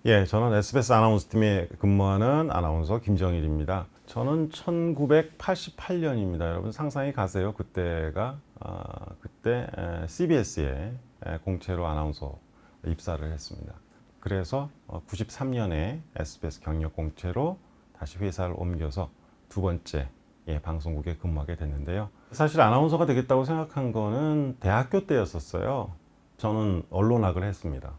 예, 저는 SBS 아나운서팀에 근무하는 아나운서 김정일입니다. 저는 1988년입니다. 여러분 상상이 가세요? 그때가 그때 CBS에 공채로 아나운서 입사를 했습니다. 그래서 93년에 SBS 경력 공채로 다시 회사를 옮겨서 두 번째 방송국에 근무하게 됐는데요. 사실 아나운서가 되겠다고 생각한 거는 대학교 때였었어요. 저는 언론학을 했습니다.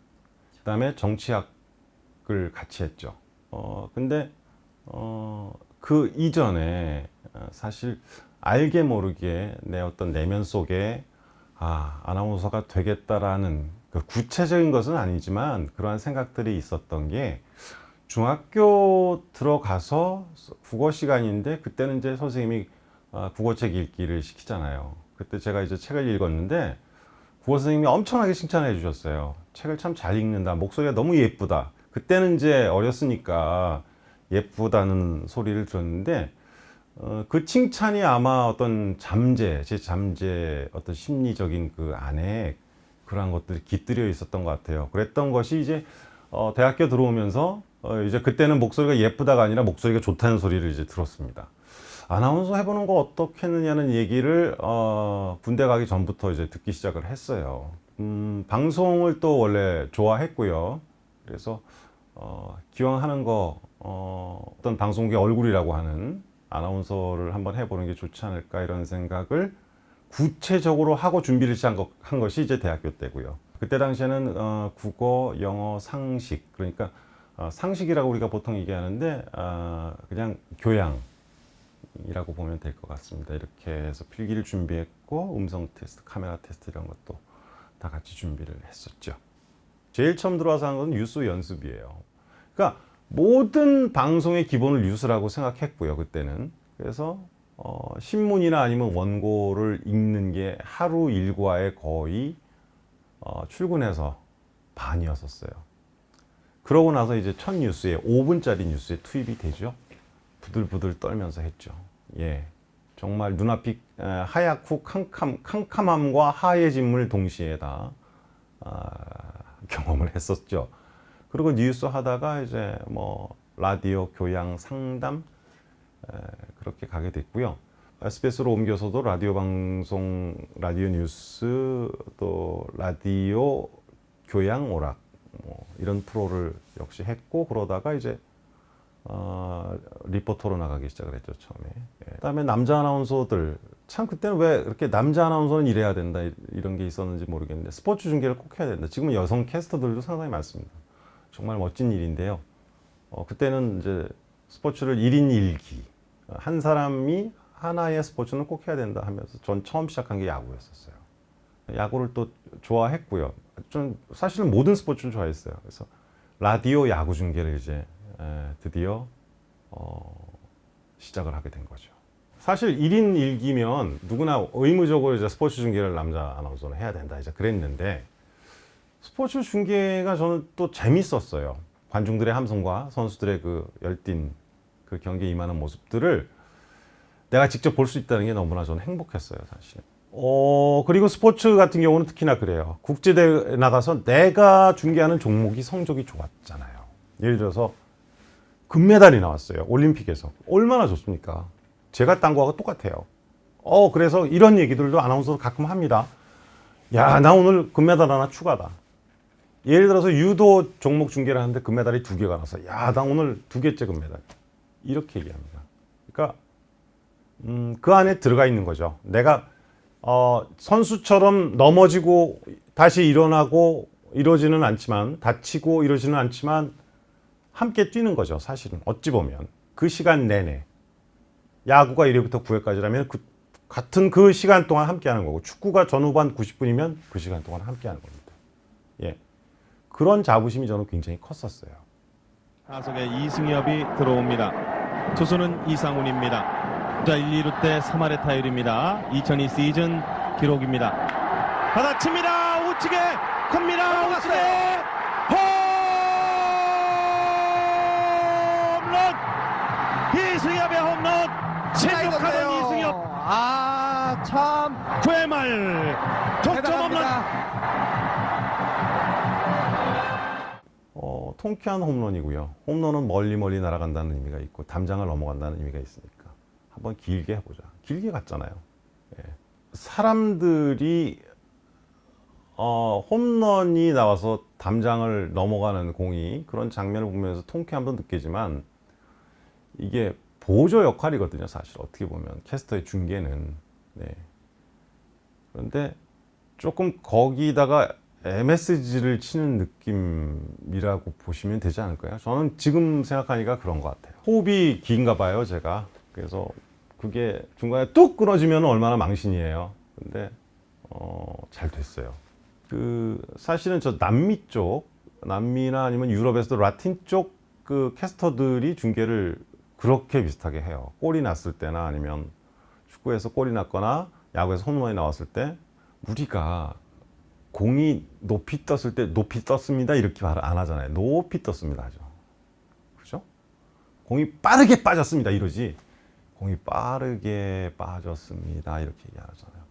그 다음에 정치학을 같이 했죠. 근데 그 이전에 사실 알게 모르게 내 어떤 내면 속에 아나운서가 되겠다라는 그 구체적인 것은 아니지만 그러한 생각들이 있었던 게, 중학교 들어가서 국어 시간인데 그때는 이제 선생님이 국어책 읽기를 시키잖아요. 그때 제가 이제 책을 읽었는데 국어 선생님이 엄청나게 칭찬해 주셨어요. 책을 참 잘 읽는다. 목소리가 너무 예쁘다. 그때는 이제 어렸으니까 예쁘다는 소리를 들었는데 그 칭찬이 아마 어떤 제 잠재 어떤 심리적인 그 안에 그러한 것들이 깃들여 있었던 것 같아요. 그랬던 것이 이제 대학교 들어오면서 이제 그때는 목소리가 예쁘다가 아니라 목소리가 좋다는 소리를 이제 들었습니다. 아나운서 해보는 거 어떻겠느냐는 얘기를 군대 가기 전부터 이제 듣기 시작을 했어요. 방송을 또 원래 좋아했고요. 그래서 기왕 하는 거 어떤 방송국의 얼굴이라고 하는 아나운서를 한번 해보는 게 좋지 않을까, 이런 생각을 구체적으로 하고 준비를 한 것이 이제 대학교 때고요. 그때 당시에는 국어, 영어, 상식, 그러니까 상식이라고 우리가 보통 얘기하는데 그냥 교양이라고 보면 될 것 같습니다. 이렇게 해서 필기를 준비했고 음성 테스트, 카메라 테스트 이런 것도 다 같이 준비를 했었죠. 제일 처음 들어와서 한 건 뉴스 연습이에요. 그러니까 모든 방송의 기본을 뉴스라고 생각했고요, 그때는. 그래서 신문이나 아니면 원고를 읽는 게 하루 일과의 거의 출근해서 반이었었어요. 그러고 나서 이제 첫 뉴스에 5분짜리 뉴스에 투입이 되죠. 부들부들 떨면서 했죠. 예, 정말 눈앞이 하얗고 캄캄함과 하얘짐을 동시에 다 경험을 했었죠. 그리고 뉴스 하다가 이제 뭐 라디오, 교양, 상담 그렇게 가게 됐고요. SBS로 옮겨서도 라디오 방송, 라디오 뉴스, 또 라디오 교양 오락 뭐 이런 프로를 역시 했고, 그러다가 이제 리포터로 나가기 시작을 했죠, 처음에. 그다음에 남자 아나운서들, 참 그때는 왜 이렇게 남자 아나운서는 이래야 된다 이런 게 있었는지 모르겠는데, 스포츠 중계를 꼭 해야 된다. 지금은 여성 캐스터들도 상당히 많습니다. 정말 멋진 일인데요. 그때는 이제 스포츠를 1인 1기, 한 사람이 하나의 스포츠는 꼭 해야 된다 하면서 전 처음 시작한 게 야구였었어요. 야구를 또 좋아했고요. 좀 사실은 모든 스포츠를 좋아했어요. 그래서 라디오 야구 중계를 이제 드디어 시작을 하게 된 거죠. 사실 1인 1기면 누구나 의무적으로 이제 스포츠 중계를 남자 아나운서는 해야 된다 이제 그랬는데, 스포츠 중계가 저는 또 재밌었어요. 관중들의 함성과 선수들의 그 열띤 그 경기에 임하는 모습들을 내가 직접 볼 수 있다는 게 너무나 저는 행복했어요, 사실. 그리고 스포츠 같은 경우는 특히나 그래요. 국제대회 나가서 내가 중계하는 종목이 성적이 좋았잖아요. 예를 들어서 금메달이 나왔어요, 올림픽에서. 얼마나 좋습니까? 제가 딴 거하고 똑같아요. 그래서 이런 얘기들도 아나운서도 가끔 합니다. 야, 나 오늘 금메달 하나 추가다. 예를 들어서 유도 종목 중계를 하는데 금메달이 2개가 나서, 야, 나 오늘 2개째 금메달. 이렇게 얘기합니다. 그러니까 그 안에 들어가 있는 거죠. 내가 선수처럼 넘어지고 다시 일어나고 이러지는 않지만, 다치고 이러지는 않지만 함께 뛰는 거죠, 사실은. 어찌 보면 그 시간 내내, 야구가 1회부터 9회까지라면 같은 그 시간 동안 함께 하는 거고, 축구가 전후반 90분이면 그 시간 동안 함께 하는 겁니다. 예, 그런 자부심이 저는 굉장히 컸었어요. 타석에 이승엽이 들어옵니다. 투수는 이상훈입니다. 자, 1, 2루 때 3할의 타율입니다. 2002 시즌 기록입니다. 받아칩니다. 우측에 큽니다. 우측에 홈런! 이승엽의 홈런! 생각하던 이승엽! 참 9회 말 독점 홈런! 통쾌한 홈런이고요. 홈런은 멀리 날아간다는 의미가 있고 담장을 넘어간다는 의미가 있으니까 한번 길게 해보자. 길게 갔잖아요. 예. 사람들이 홈런이 나와서 담장을 넘어가는 공이 그런 장면을 보면서 통쾌함도 느끼지만 이게 보조 역할이거든요. 사실 어떻게 보면 캐스터의 중계는. 네. 그런데 조금 거기다가 MSG를 치는 느낌이라고 보시면 되지 않을까요? 저는 지금 생각하니까 그런 것 같아요. 호흡이 긴가 봐요, 제가. 그래서 그게 중간에 뚝 끊어지면 얼마나 망신이에요. 근데 잘 됐어요. 사실은 저 남미 쪽, 남미나 아니면 유럽에서도 라틴 쪽 그 캐스터들이 중계를 그렇게 비슷하게 해요. 골이 났을 때나 아니면 축구에서 골이 났거나 야구에서 홈런이 나왔을 때 우리가 공이 높이 떴을 때 높이 떴습니다 이렇게 말 안 하잖아요. 높이 떴습니다 하죠. 그죠? 공이 빠르게 빠졌습니다 이러지. 공이 빠르게 빠졌습니다 이렇게 얘기하잖아요.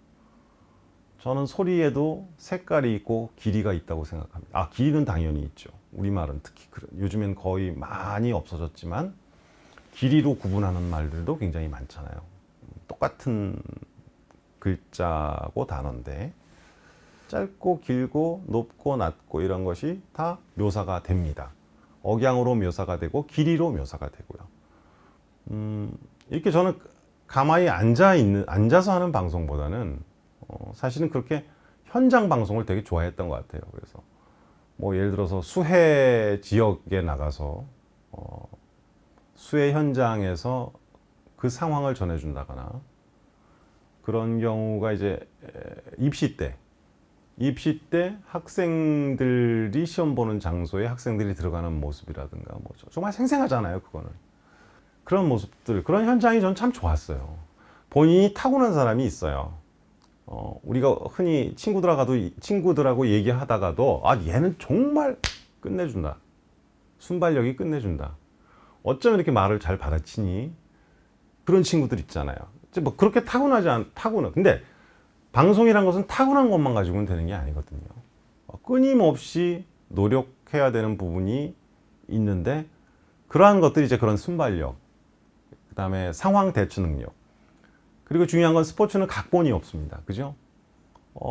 저는 소리에도 색깔이 있고 길이가 있다고 생각합니다. 길이는 당연히 있죠. 우리말은 특히 요즘엔 거의 많이 없어졌지만 길이로 구분하는 말들도 굉장히 많잖아요. 똑같은 글자고 단어인데 짧고 길고 높고 낮고 이런 것이 다 묘사가 됩니다. 억양으로 묘사가 되고 길이로 묘사가 되고요. 이렇게 저는 가만히 앉아서 하는 방송보다는 사실은 그렇게 현장 방송을 되게 좋아했던 것 같아요. 그래서 뭐 예를 들어서 수해 지역에 나가서 수해 현장에서 그 상황을 전해준다거나 그런 경우가 이제 입시 때 학생들이 시험 보는 장소에 학생들이 들어가는 모습이라든가 뭐 정말 생생하잖아요. 그거는 그런 모습들, 그런 현장이 전 참 좋았어요. 본인이 타고난 사람이 있어요. 우리가 흔히 친구들하고 얘기하다가도 얘는 정말 끝내준다. 순발력이 끝내준다. 어쩜 이렇게 말을 잘 받아치니? 그런 친구들 있잖아요. 뭐 그렇게 타고난. 근데 방송이란 것은 타고난 것만 가지고는 되는 게 아니거든요. 끊임없이 노력해야 되는 부분이 있는데 그러한 것들이 이제 그런 순발력, 그 다음에 상황 대처 능력, 그리고 중요한 건 스포츠는 각본이 없습니다. 그죠?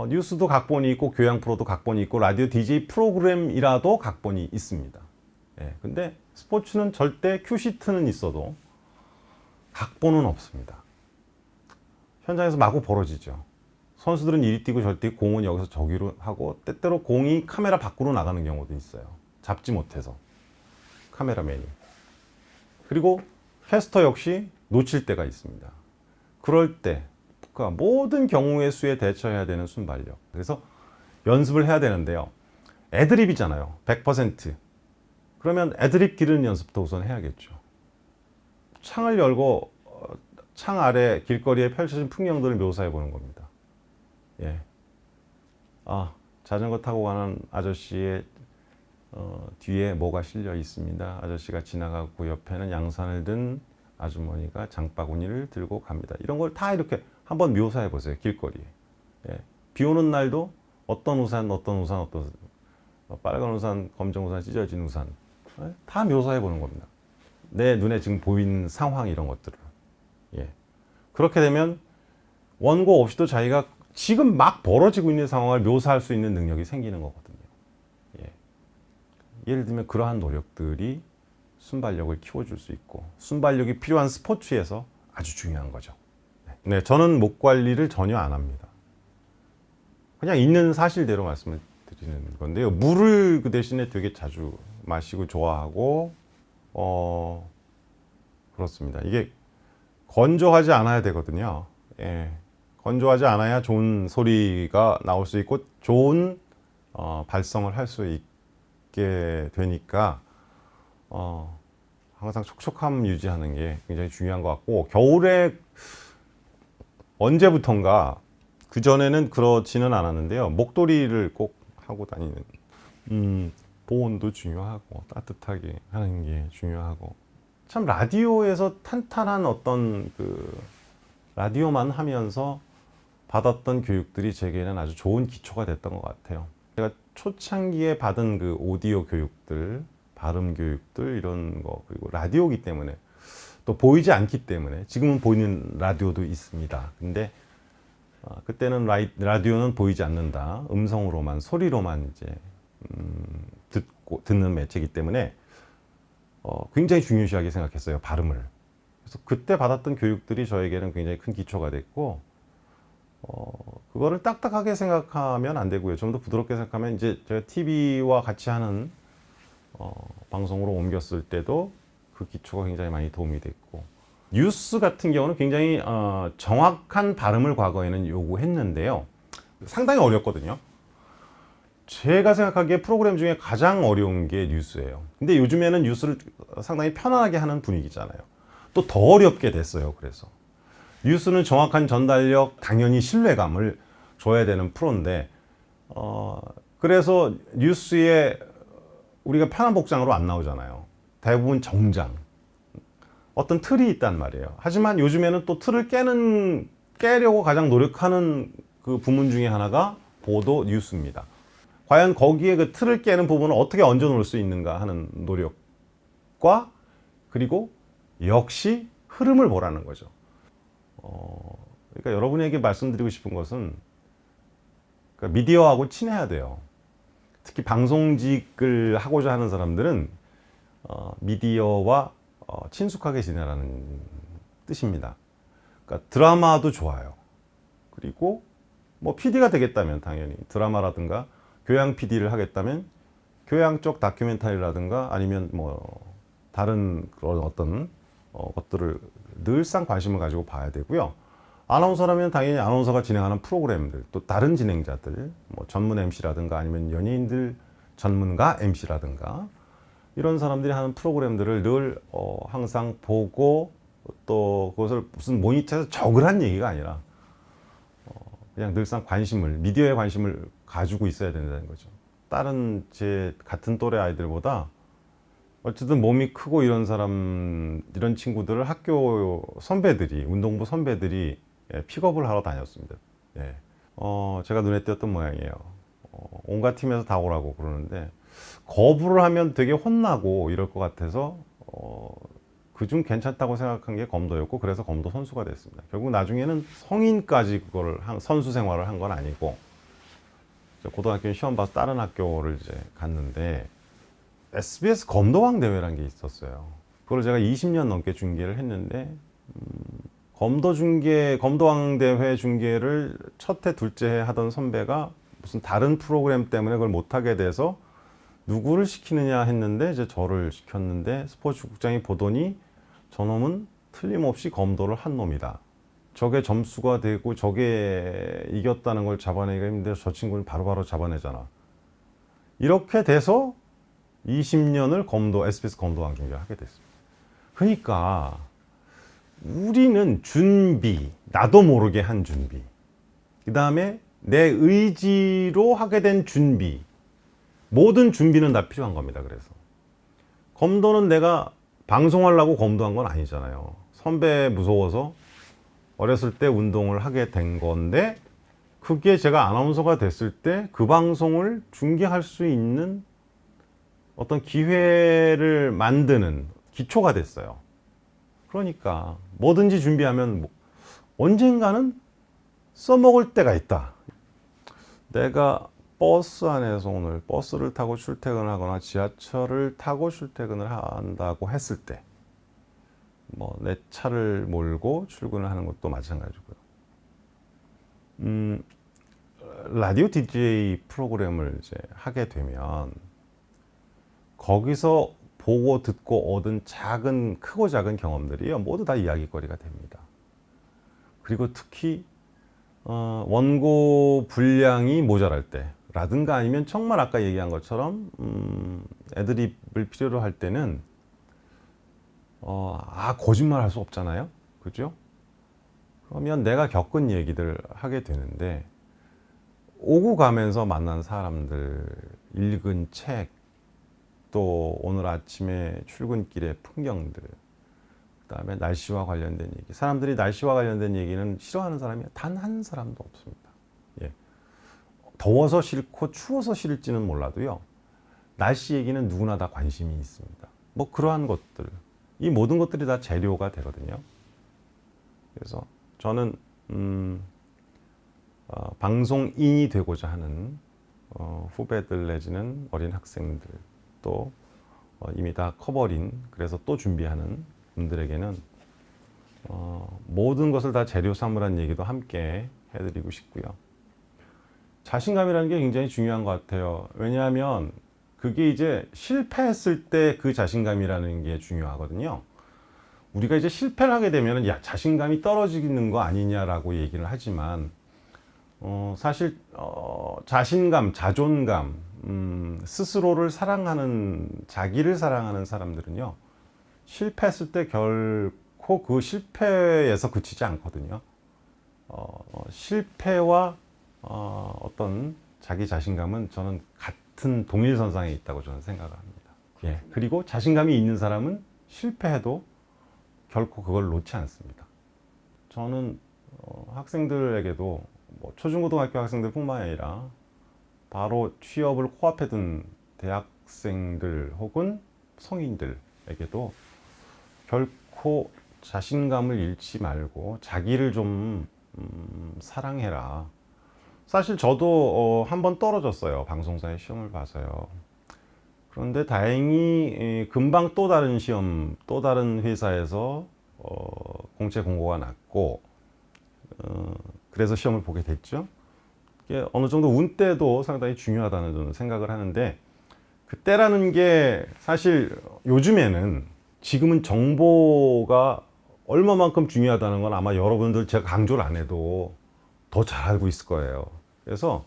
뉴스도 각본이 있고 교양 프로도 각본이 있고 라디오 DJ 프로그램이라도 각본이 있습니다. 예, 근데 스포츠는 절대 큐시트는 있어도 각본은 없습니다. 현장에서 마구 벌어지죠. 선수들은 이리 뛰고 저리 뛰고 공은 여기서 저기로 하고 때때로 공이 카메라 밖으로 나가는 경우도 있어요. 잡지 못해서 카메라맨이. 그리고 캐스터 역시 놓칠 때가 있습니다. 그럴 때 그러니까 모든 경우의 수에 대처해야 되는 순발력. 그래서 연습을 해야 되는데요. 애드립이잖아요. 100%. 그러면 애드립 기르는 연습도 우선 해야겠죠. 창을 열고 창 아래 길거리에 펼쳐진 풍경들을 묘사해 보는 겁니다. 예. 자전거 타고 가는 아저씨의 뒤에 뭐가 실려 있습니다. 아저씨가 지나가고 옆에는 양산을 든 아주머니가 장바구니를 들고 갑니다. 이런 걸 다 이렇게 한번 묘사해 보세요. 길거리에. 예. 비 오는 날도 어떤 우산, 빨간 우산, 검정 우산, 찢어진 우산. 예? 다 묘사해 보는 겁니다. 내 눈에 지금 보이는 상황 이런 것들을. 예. 그렇게 되면 원고 없이도 자기가 지금 막 벌어지고 있는 상황을 묘사할 수 있는 능력이 생기는 거거든요. 예. 예를 들면 그러한 노력들이 순발력을 키워줄 수 있고 순발력이 필요한 스포츠에서 아주 중요한 거죠. 네, 저는 목 관리를 전혀 안 합니다. 그냥 있는 사실대로 말씀을 드리는 건데요. 물을 그 대신에 되게 자주 마시고 좋아하고 그렇습니다. 이게 건조하지 않아야 되거든요. 예. 건조하지 않아야 좋은 소리가 나올 수 있고 좋은 발성을 할 수 있게 되니까 항상 촉촉함 유지하는 게 굉장히 중요한 것 같고 겨울에 언제부턴가 그전에는 그렇지는 않았는데요. 목도리를 꼭 하고 다니는 보온도 중요하고 따뜻하게 하는 게 중요하고 참 라디오에서 탄탄한 어떤 라디오만 하면서 받았던 교육들이 제게는 아주 좋은 기초가 됐던 것 같아요. 제가 초창기에 받은 그 오디오 교육들 발음 교육들 이런 거, 그리고 라디오기 때문에 또 보이지 않기 때문에, 지금은 보이는 라디오도 있습니다. 근데 그때는 라디오는 보이지 않는다, 음성으로만, 소리로만 이제 듣는 매체이기 때문에 굉장히 중요시하게 생각했어요, 발음을. 그래서 그때 받았던 교육들이 저에게는 굉장히 큰 기초가 됐고, 그거를 딱딱하게 생각하면 안 되고요. 좀 더 부드럽게 생각하면, 이제 제가 TV와 같이 하는 방송으로 옮겼을 때도 그 기초가 굉장히 많이 도움이 됐고, 뉴스 같은 경우는 굉장히 정확한 발음을 과거에는 요구했는데요. 상당히 어렵거든요. 제가 생각하기에 프로그램 중에 가장 어려운 게 뉴스예요. 근데 요즘에는 뉴스를 상당히 편안하게 하는 분위기잖아요. 또 더 어렵게 됐어요. 그래서 뉴스는 정확한 전달력, 당연히 신뢰감을 줘야 되는 프로인데, 그래서 뉴스에 우리가 편한 복장으로 안 나오잖아요. 대부분 정장, 어떤 틀이 있단 말이에요. 하지만 요즘에는 또 틀을 깨려고 가장 노력하는 그 부문 중에 하나가 보도 뉴스입니다. 과연 거기에 그 틀을 깨는 부분을 어떻게 얹어 놓을 수 있는가 하는 노력과, 그리고 역시 흐름을 보라는 거죠. 그러니까 여러분에게 말씀드리고 싶은 것은, 그러니까 미디어하고 친해야 돼요. 특히 방송직을 하고자 하는 사람들은 미디어와 친숙하게 지내라는 뜻입니다. 그러니까 드라마도 좋아요. 그리고 뭐 PD가 되겠다면 당연히 드라마라든가 교양 PD를 하겠다면 교양 쪽 다큐멘터리라든가 아니면 뭐 다른 그런 어떤 것들을 늘상 관심을 가지고 봐야 되고요. 아나운서라면 당연히 아나운서가 진행하는 프로그램들, 또 다른 진행자들, 뭐 전문 MC라든가 아니면 연예인들 전문가 MC라든가 이런 사람들이 하는 프로그램들을 늘 항상 보고, 또 그것을 무슨 모니터에서 적으란 얘기가 아니라 그냥 늘상 미디어에 관심을 가지고 있어야 된다는 거죠. 다른 제 같은 또래 아이들보다 어쨌든 몸이 크고 이런 친구들을 학교 선배들이, 운동부 선배들이 픽업을 하러 다녔습니다. 예. 제가 눈에 띄었던 모양이에요. 온갖 팀에서 다 오라고 그러는데, 거부를 하면 되게 혼나고 이럴 것 같아서 그중 괜찮다고 생각한 게 검도였고, 그래서 검도 선수가 됐습니다. 결국 나중에는 성인까지 그거를 선수 생활을 한 건 아니고, 고등학교 시험 봐서 다른 학교를 이제 갔는데, SBS 검도왕 대회라는 게 있었어요. 그걸 제가 20년 넘게 중계를 했는데, 검도왕 대회 중계를 첫 해, 둘째 해 하던 선배가 무슨 다른 프로그램 때문에 그걸 못하게 돼서 누구를 시키느냐 했는데, 이제 저를 시켰는데, 스포츠국장이 보더니 저놈은 틀림없이 검도를 한 놈이다. 저게 점수가 되고 저게 이겼다는 걸 잡아내기가 힘든데 저 친구는 바로바로 잡아내잖아. 이렇게 돼서 20년을 SBS 검도왕 중계를 하게 됐습니다. 그러니까 우리는 준비, 나도 모르게 한 준비, 그 다음에 내 의지로 하게 된 준비, 모든 준비는 다 필요한 겁니다. 그래서 검도는 내가 방송하려고 검도한 건 아니잖아요. 선배 무서워서 어렸을 때 운동을 하게 된 건데, 그게 제가 아나운서가 됐을 때 그 방송을 중계할 수 있는 어떤 기회를 만드는 기초가 됐어요. 그러니까 뭐든지 준비하면 언젠가는 써먹을 때가 있다. 내가 버스 안에서 오늘 버스를 타고 출퇴근을 하거나 지하철을 타고 출퇴근을 한다고 했을 때, 뭐 내 차를 몰고 출근을 하는 것도 마찬가지고요. 라디오 DJ 프로그램을 이제 하게 되면 거기서 보고 듣고 얻은 크고 작은 경험들이 모두 다 이야기거리가 됩니다. 그리고 특히 원고 분량이 모자랄 때라든가 아니면 정말 아까 얘기한 것처럼 애드립을 필요로 할 때는 거짓말 할 수 없잖아요. 그죠? 그러면 내가 겪은 얘기들 하게 되는데, 오고 가면서 만난 사람들, 읽은 책, 또 오늘 아침에 출근길의 풍경들, 그다음에 날씨와 관련된 얘기. 사람들이 날씨와 관련된 얘기는 싫어하는 사람이 단 한 사람도 없습니다. 예. 더워서 싫고 추워서 싫을지는 몰라도요, 날씨 얘기는 누구나 다 관심이 있습니다. 뭐 그러한 것들, 이 모든 것들이 다 재료가 되거든요. 그래서 저는 방송인이 되고자 하는 후배들 내지는 어린 학생들 또 이미 다 커버린 그래서 또 준비하는 분들에게는 모든 것을 다 재료 삼으라는 얘기도 함께 해드리고 싶고요. 자신감이라는 게 굉장히 중요한 것 같아요. 왜냐하면 그게 이제 실패했을 때 그 자신감이라는 게 중요하거든요. 우리가 이제 실패를 하게 되면 야, 자신감이 떨어지는 거 아니냐라고 얘기를 하지만 사실 자신감, 자존감, 스스로를 사랑하는, 자기를 사랑하는 사람들은요, 실패했을 때 결코 그 실패에서 그치지 않거든요. 실패와 어떤 자기 자신감은 저는 같은 동일선상에 있다고 저는 생각을 합니다. 예. 그리고 자신감이 있는 사람은 실패해도 결코 그걸 놓지 않습니다. 저는 학생들에게도 뭐 초중고등학교 학생들뿐만 아니라 바로 취업을 코앞에 둔 대학생들 혹은 성인들에게도 결코 자신감을 잃지 말고 자기를 좀 사랑해라. 사실 저도 한번 떨어졌어요. 방송사의 시험을 봐서요. 그런데 다행히 금방 또 다른 시험, 또 다른 회사에서 공채 공고가 났고 그래서 시험을 보게 됐죠. 이게 어느 정도 운때도 상당히 중요하다는 저는 생각을 하는데 그때라는 게 사실 요즘에는 지금은 정보가 얼마만큼 중요하다는 건 아마 여러분들 제가 강조를 안 해도 더 잘 알고 있을 거예요. 그래서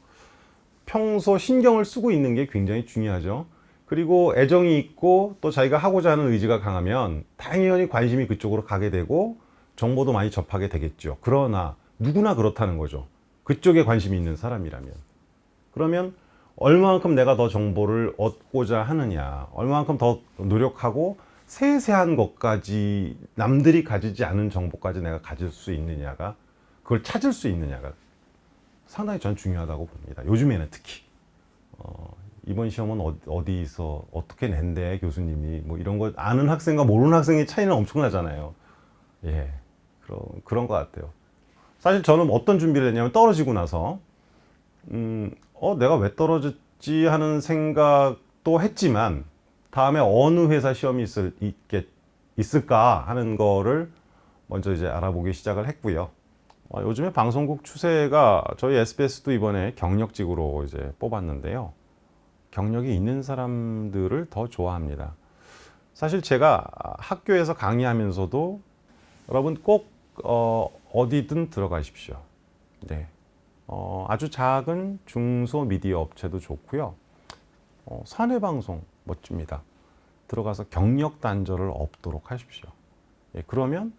평소 신경을 쓰고 있는 게 굉장히 중요하죠. 그리고 애정이 있고 또 자기가 하고자 하는 의지가 강하면 당연히 관심이 그쪽으로 가게 되고 정보도 많이 접하게 되겠죠. 그러나 누구나 그렇다는 거죠. 그쪽에 관심이 있는 사람이라면. 그러면 얼마만큼 내가 더 정보를 얻고자 하느냐, 얼마만큼 더 노력하고 세세한 것까지 남들이 가지지 않은 정보까지 내가 가질 수 있느냐가, 그걸 찾을 수 있느냐가 상당히 전 중요하다고 봅니다. 요즘에는 특히. 이번 시험은 어디서 어떻게 낸대 교수님이 뭐 이런 거 아는 학생과 모르는 학생의 차이는 엄청나잖아요. 예, 그런 것 같아요. 사실 저는 어떤 준비를 했냐면 떨어지고 나서 내가 왜 떨어졌지 하는 생각도 했지만 다음에 어느 회사 시험이 있을까 하는 거를 먼저 이제 알아보기 시작을 했고요. 요즘에 방송국 추세가 저희 SBS도 이번에 경력직으로 이제 뽑았는데요. 경력이 있는 사람들을 더 좋아합니다. 사실 제가 학교에서 강의하면서도 여러분 꼭 어디든 들어가십시오. 네. 아주 작은 중소 미디어 업체도 좋고요. 사내방송 멋집니다. 들어가서 경력 단절을 없도록 하십시오. 예, 그러면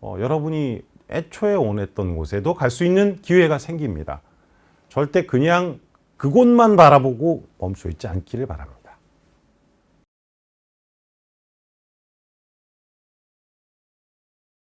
여러분이 애초에 원했던 곳에도 갈 수 있는 기회가 생깁니다. 절대 그냥 그곳만 바라보고 멈춰 있지 않기를 바랍니다.